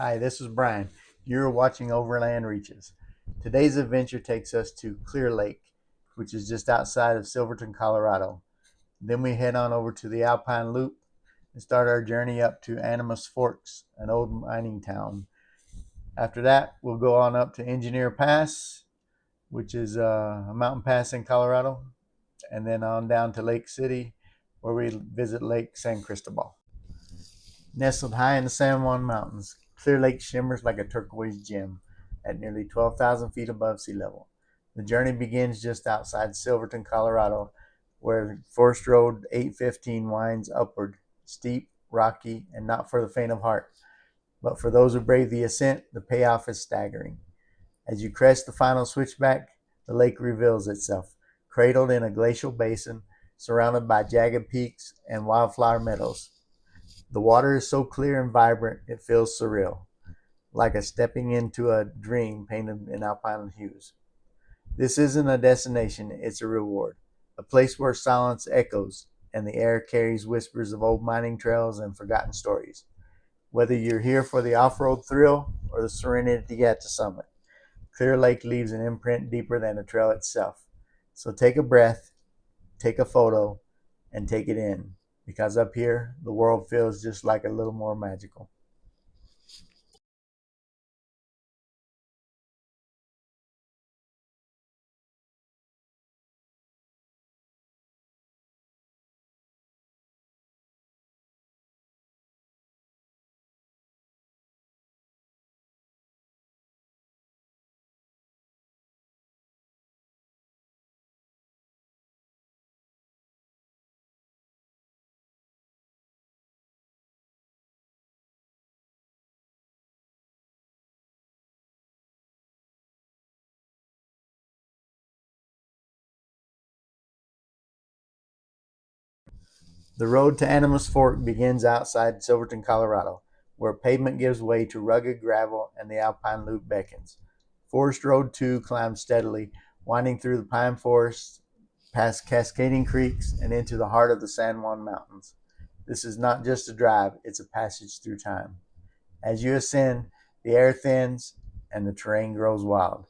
Hi, this is Brian. You're watching Overland Reaches. Today's adventure takes us to Clear Lake, which is just outside of Silverton, Colorado. Then we head on over to the Alpine Loop and start our journey up to Animas Forks, an old mining town. After that, we'll go on up to Engineer Pass, which is a mountain pass in Colorado, and then on down to Lake City, where we visit Lake San Cristobal. Nestled high in the San Juan Mountains, Clear Lake shimmers like a turquoise gem at nearly 12,000 feet above sea level. The journey begins just outside Silverton, Colorado, where Forest Road 815 winds upward, steep, rocky, and not for the faint of heart. But for those who brave the ascent, the payoff is staggering. As you crest the final switchback, the lake reveals itself, cradled in a glacial basin, surrounded by jagged peaks and wildflower meadows. The water is so clear and vibrant it feels surreal, like a stepping into a dream painted in alpine hues. This isn't a destination, it's a reward, a place where silence echoes and the air carries whispers of old mining trails and forgotten stories. Whether you're here for the off-road thrill or the serenity at the summit, Clear Lake leaves an imprint deeper than the trail itself. So take a breath, take a photo, and take it in, because up here, the world feels just like a little more magical. The road to Animas Fork begins outside Silverton, Colorado, where pavement gives way to rugged gravel and the Alpine Loop beckons. Forest Road 2 climbs steadily, winding through the pine forests, past cascading creeks, and into the heart of the San Juan Mountains. This is not just a drive, it's a passage through time. As you ascend, the air thins and the terrain grows wild.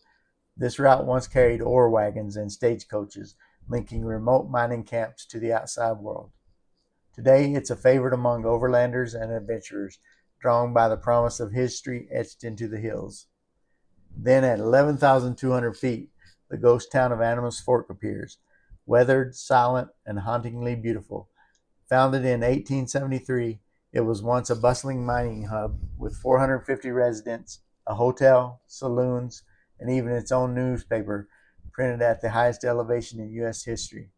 This route once carried ore wagons and stagecoaches, linking remote mining camps to the outside world. Today, it's a favorite among overlanders and adventurers, drawn by the promise of history etched into the hills. Then, at 11,200 feet, the ghost town of Animas Fork appears, weathered, silent, and hauntingly beautiful. Founded in 1873, it was once a bustling mining hub with 450 residents, a hotel, saloons, and even its own newspaper printed at the highest elevation in U.S. history.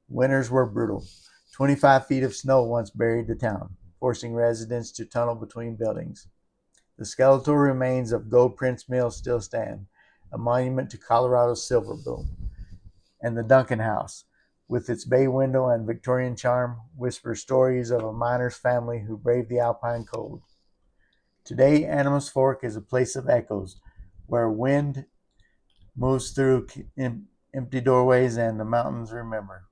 Winters were brutal. 25 feet of snow once buried the town, forcing residents to tunnel between buildings. The skeletal remains of Gold Prince Mill still stand, a monument to Colorado's silver boom. And the Duncan House, with its bay window and Victorian charm, whispers stories of a miner's family who braved the alpine cold. Today, Animas Fork is a place of echoes, where wind moves through empty doorways and the mountains remember.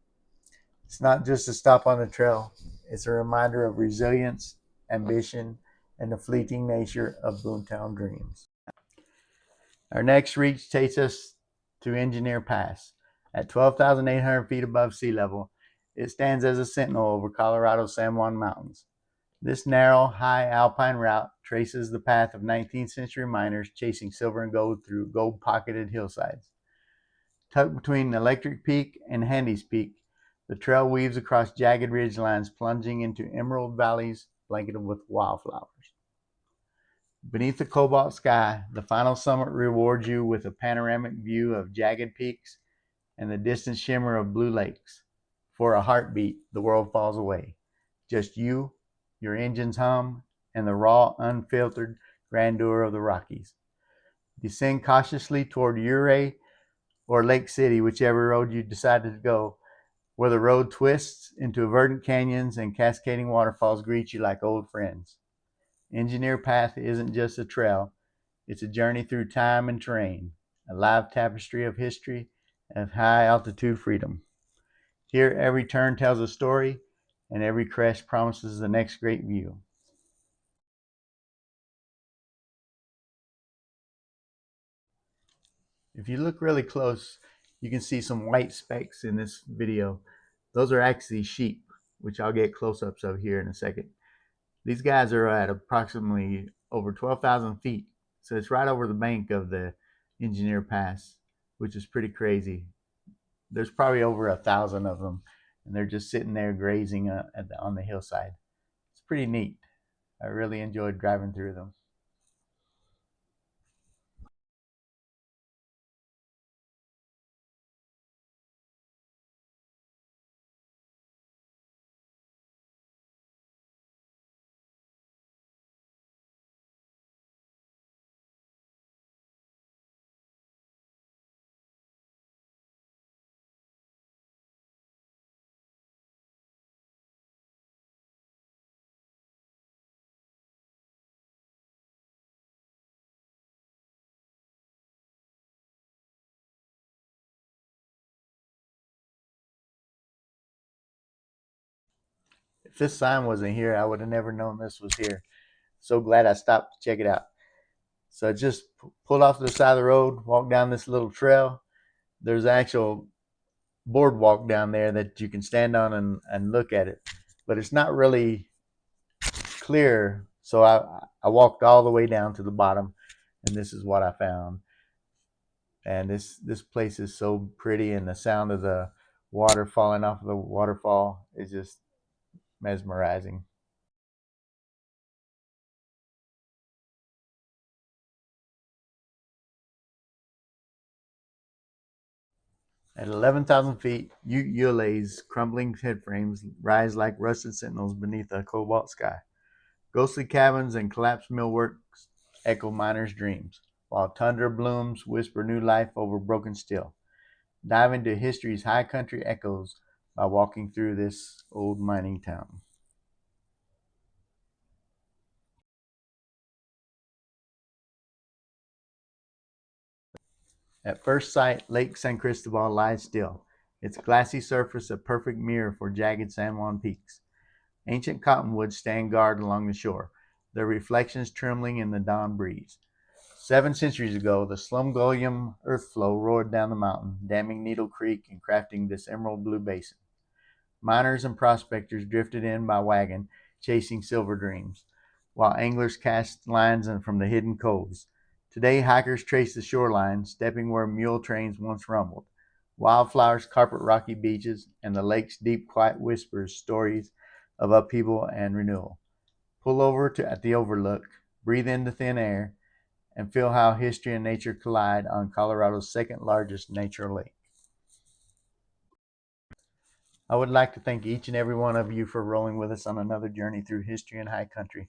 It's not just a stop on the trail, it's a reminder of resilience, ambition, and the fleeting nature of boomtown dreams. Our next reach takes us to Engineer Pass. At 12,800 feet above sea level, it stands as a sentinel over Colorado's San Juan Mountains. This narrow, high alpine route traces the path of 19th century miners chasing silver and gold through gold pocketed hillsides. Tucked between Electric Peak and Handy's Peak, the trail weaves across jagged ridge lines plunging into emerald valleys blanketed with wildflowers. Beneath the cobalt sky, the final summit rewards you with a panoramic view of jagged peaks and the distant shimmer of blue lakes. For a heartbeat, the world falls away. Just you, your engine's hum, and the raw, unfiltered grandeur of the Rockies. Descend cautiously toward Ouray or Lake City, whichever road you decided to go, where the road twists into verdant canyons and cascading waterfalls greet you like old friends. Engineer Path isn't just a trail, it's a journey through time and terrain, a live tapestry of history and of high altitude freedom. Here, every turn tells a story, and every crest promises the next great view. If you look really close, you can see some white specks in this video. Those are actually sheep, which I'll get close-ups of here in a second. These guys are at approximately over 12,000 feet. So it's right over the bank of the Engineer Pass, which is pretty crazy. There's probably over 1,000 of them, and they're just sitting there grazing on the hillside. It's pretty neat. I really enjoyed driving through them. If this sign wasn't here, I would have never known this was here. So glad I stopped to check it out. So I just pulled off to the side of the road, walked down this little trail. There's actual boardwalk down there that you can stand on and look at it, but it's not really clear. So I walked all the way down to the bottom, and this is what I found. And this place is so pretty, and the sound of the water falling off of the waterfall is just mesmerizing. At 11,000 feet, Ute Ule's crumbling headframes rise like rusted sentinels beneath a cobalt sky. Ghostly cabins and collapsed millworks echo miners' dreams, while tundra blooms whisper new life over broken steel. Dive into history's high country echoes by walking through this old mining town. At first sight, Lake San Cristobal lies still, its glassy surface a perfect mirror for jagged San Juan peaks. Ancient cottonwoods stand guard along the shore, their reflections trembling in the dawn breeze. 7 centuries ago, the Slumgullion earth flow roared down the mountain, damming Needle Creek and crafting this emerald blue basin. Miners and prospectors drifted in by wagon, chasing silver dreams, while anglers cast lines from the hidden coves. Today, hikers trace the shoreline, stepping where mule trains once rumbled. Wildflowers carpet rocky beaches, and the lake's deep quiet whispers stories of upheaval and renewal. Pull over at the overlook, breathe in the thin air, and feel how history and nature collide on Colorado's second largest natural lake. I would like to thank each and every one of you for rolling with us on another journey through history and high country.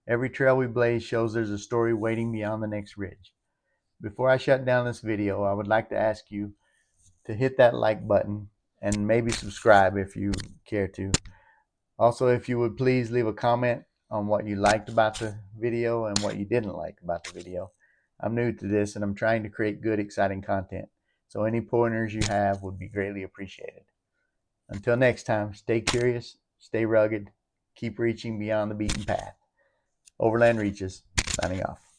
Every trail we blaze shows there's a story waiting beyond the next ridge. Before I shut down this video, I would like to ask you to hit that like button and maybe subscribe if you care to. Also, if you would please leave a comment on what you liked about the video and what you didn't like about the video. I'm new to this and I'm trying to create good, exciting content. So any pointers you have would be greatly appreciated. Until next time, stay curious, stay rugged, keep reaching beyond the beaten path. Overland Reaches, signing off.